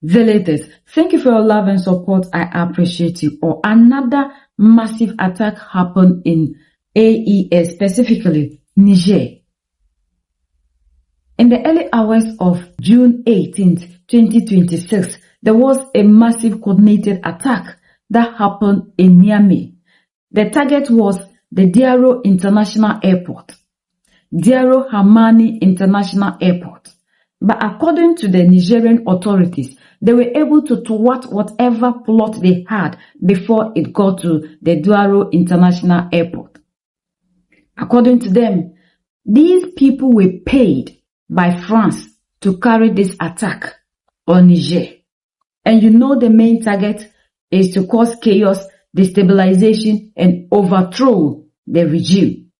Zelators, thank you for your love and support. I appreciate you. Or another massive attack happened in AES, specifically Niger. In the early hours of June 18th, 2026, there was a massive coordinated attack that happened in Niamey. The target was the Diaro International Airport, Diaro Hamani International Airport. But according to the Nigerian authorities, they were able to thwart whatever plot they had before it got to the Diaro International Airport. According to them, these people were paid by France to carry this attack on Niger. And you know the main target is to cause chaos, destabilization, and overthrow the regime.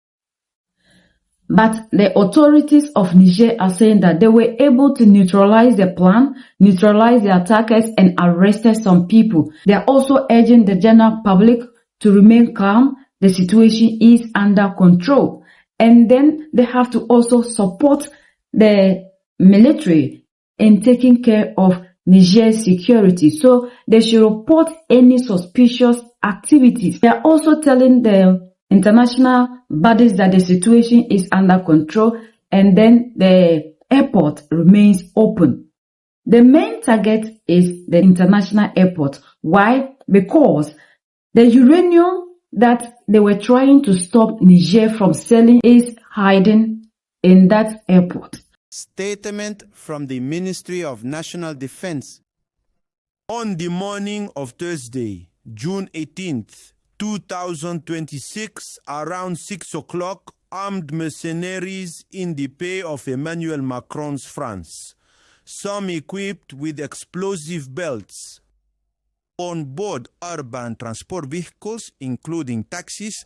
But the authorities of Niger are saying that they were able to neutralize the plan, neutralize the attackers, and arrested some people. They are also urging the general public to remain calm. The situation is under control. And then they have to also support the military in taking care of Niger's security. So they should report any suspicious activities. They are also telling the international bodies that the situation is under control and then the airport remains open. The main target is the international airport. Why? Because the uranium that they were trying to stop Niger from selling is hiding in that airport. Statement from the Ministry of National Defense. On the morning of Thursday, June 18th, 2026, around 6 o'clock, armed mercenaries in the pay of Emmanuel Macron's France, some equipped with explosive belts, on board urban transport vehicles, including taxis,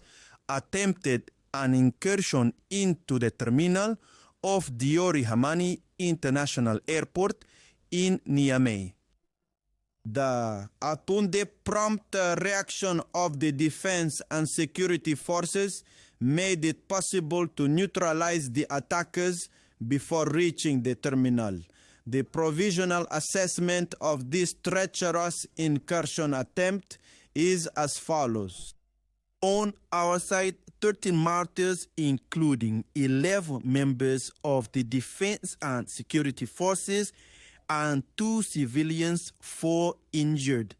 attempted an incursion into the terminal of Diori Hamani International Airport in Niamey. The attended prompt reaction of the defense and security forces made it possible to neutralize the attackers before reaching the terminal. The provisional assessment of this treacherous incursion attempt is as follows. On our side, 13 martyrs, including 11 members of the defense and security forces, and 2 civilians, 4 injured.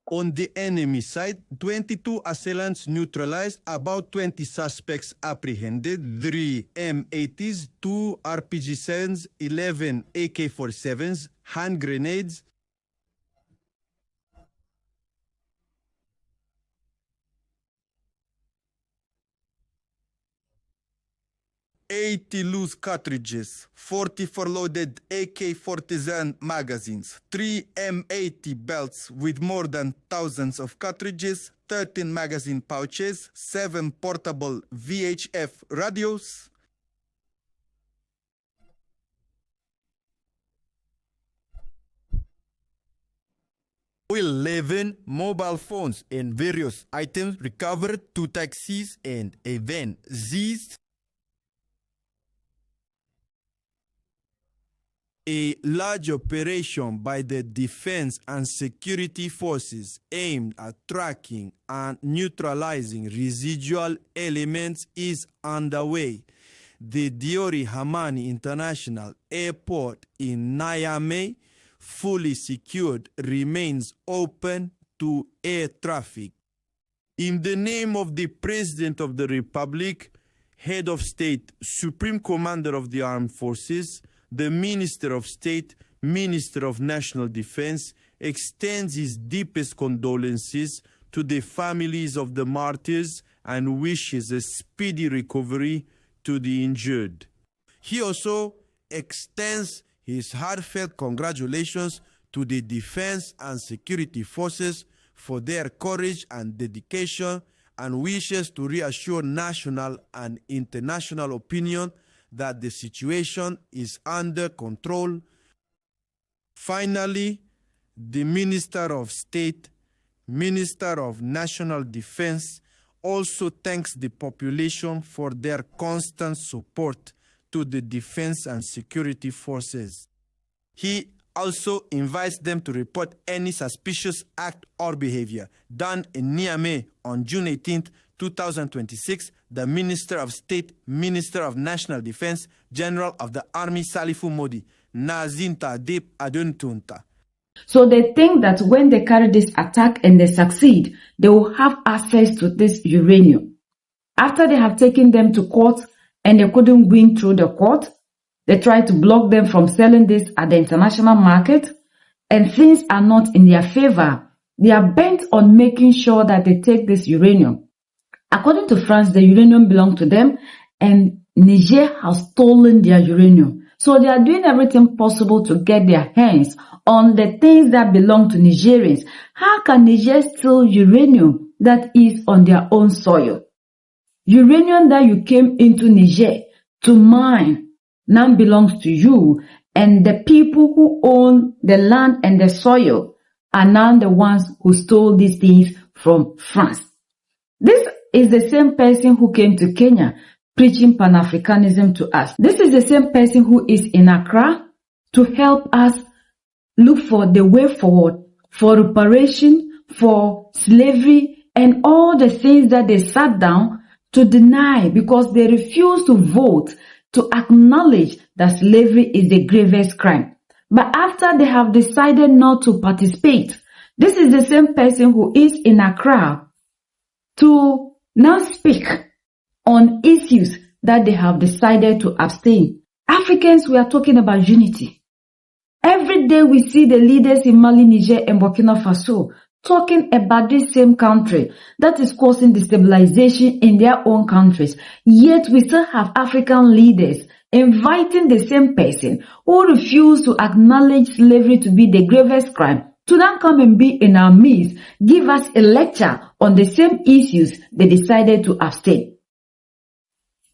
On the enemy side, 22 assailants neutralized, about 20 suspects apprehended, 3 M80s, 2 RPG-7s, 11 AK-47s, hand grenades, 80 loose cartridges, 44 loaded AK-47 magazines, 3 M80 belts with more than thousands of cartridges, 13 magazine pouches, 7 portable VHF radios, 11 mobile phones and various items recovered, 2 taxis and a van seized. A large operation by the defense and security forces aimed at tracking and neutralizing residual elements is underway. The Diori Hamani International Airport in Niamey, fully secured, remains open to air traffic. In the name of the President of the Republic, Head of State, Supreme Commander of the Armed Forces, the Minister of State, Minister of National Defense, extends his deepest condolences to the families of the martyrs and wishes a speedy recovery to the injured. He also extends his heartfelt congratulations to the defense and security forces for their courage and dedication, and wishes to reassure national and international opinion that the situation is under control. Finally, the Minister of State, Minister of National Defense, also thanks the population for their constant support to the defense and security forces. He also invites them to report any suspicious act or behavior done in Niamey on June 18, 2026. The Minister of State, Minister of National Defense, General of the Army Salifu Modi, Nazinta Dip Aduntunta. So they think that when they carry this attack and they succeed, they will have access to this uranium. After they have taken them to court and they couldn't win through the court, they try to block them from selling this at the international market, and things are not in their favor. They are bent on making sure that they take this uranium. According to France, the uranium belongs to them, and Niger has stolen their uranium. So they are doing everything possible to get their hands on the things that belong to Nigerians. How can Niger steal uranium that is on their own soil? Uranium that you came into Niger to mine now belongs to you, and the people who own the land and the soil are now the ones who stole these things from France. This is the same person who came to Kenya preaching Pan-Africanism to us. This is the same person who is in Accra to help us look for the way forward, for reparation, for slavery, and all the things that they sat down to deny because they refuse to vote to acknowledge that slavery is the gravest crime. But after they have decided not to participate, this is the same person who is in Accra to now speak on issues that they have decided to abstain. Africans, we are talking about unity. Every day we see the leaders in Mali, Niger, and Burkina Faso talking about this same country that is causing destabilization in their own countries. Yet we still have African leaders inviting the same person who refused to acknowledge slavery to be the gravest crime to now come and be in our midst, give us a lecture on the same issues they decided to abstain.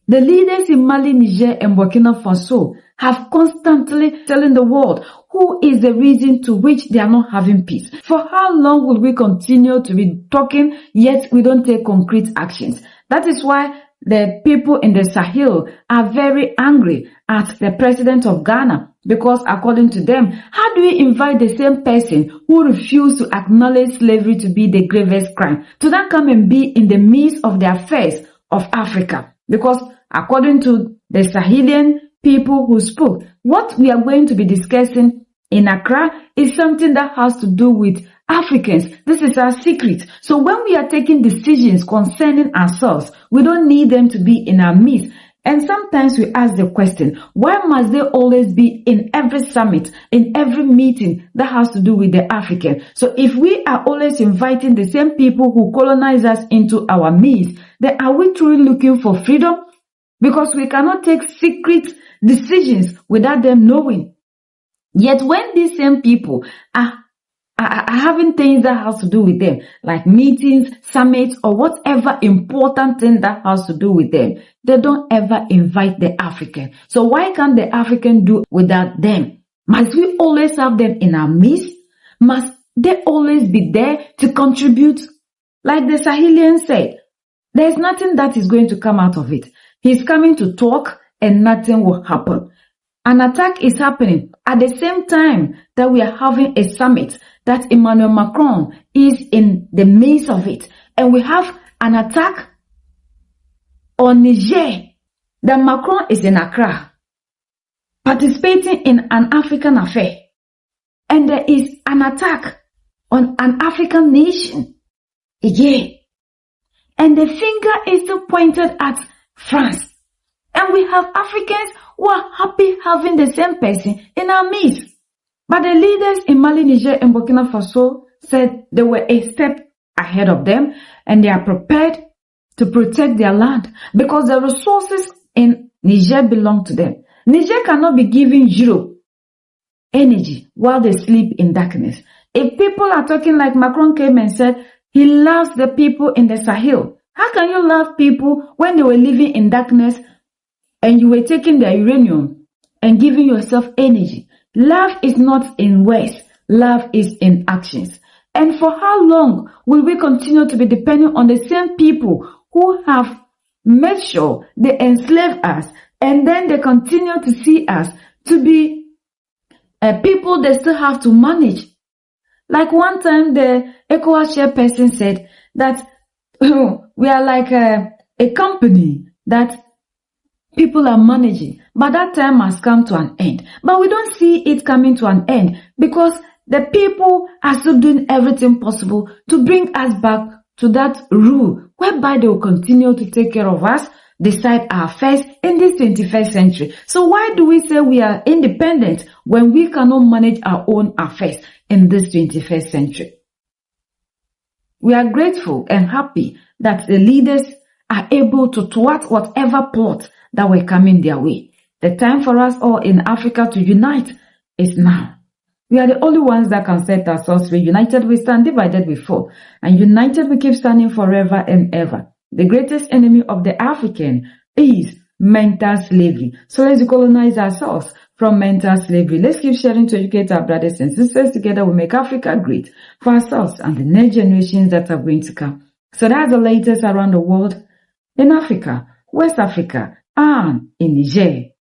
The leaders in Mali, Niger, and Burkina Faso have constantly telling the world who is the reason to which they are not having peace. For how long will we continue to be talking, yet we don't take concrete actions? That is why the people in the Sahel are very angry at the president of Ghana, because according to them, how do we invite the same person who refused to acknowledge slavery to be the gravest crime to then come and be in the midst of the affairs of Africa? Because according to the Sahelian people who spoke, what we are going to be discussing in Accra is something that has to do with Africans. This is our secret. So when we are taking decisions concerning ourselves, we don't need them to be in our midst. And sometimes we ask the question, why must they always be in every summit, in every meeting that has to do with the African? So if we are always inviting the same people who colonize us into our midst, then are we truly looking for freedom? Because we cannot take secret decisions without them knowing. Yet when these same people are having things that has to do with them, like meetings, summits, or whatever important thing that has to do with them, they don't ever invite the African. So why can't the African do without them? Must we always have them in our midst? Must they always be there to contribute? Like the Sahelian said, there's nothing that is going to come out of it. He's coming to talk and nothing will happen. An attack is happening at the same time that we are having a summit that Emmanuel Macron is in the midst of it. And we have an attack on Niger that Macron is in Accra participating in an African affair. And there is an attack on an African nation again. And the finger is still pointed at France. And we have Africans who are happy having the same person in our midst. But the leaders in Mali, Niger, and Burkina Faso said they were a step ahead of them and they are prepared to protect their land because the resources in Niger belong to them. Niger cannot be giving Europe energy while they sleep in darkness. If people are talking like Macron came and said he loves the people in the Sahel, how can you love people when they were living in darkness and you were taking their uranium and giving yourself energy? Love is not in words. Love is in actions. And for how long will we continue to be depending on the same people who have made sure they enslave us and then they continue to see us to be people, they still have to manage. Like one time, the ECOWAS chairperson said that we are like a company that people are managing, but that time has come to an end. But we don't see it coming to an end because the people are still doing everything possible to bring us back to that rule whereby they will continue to take care of us, decide our affairs in this 21st century. So why do we say we are independent when we cannot manage our own affairs in this 21st century? We are grateful and happy that the leaders are able to thwart whatever plot that were coming their way. The time for us all in Africa to unite is now. We are the only ones that can set ourselves free. United we stand, divided we fall. And united we keep standing forever and ever. The greatest enemy of the African is mental slavery. So let's decolonize ourselves from mental slavery. Let's keep sharing to educate our brothers and sisters. Together we make Africa great for ourselves and the next generations that are going to come. So that's the latest around the world in Africa, West Africa, and in Niger.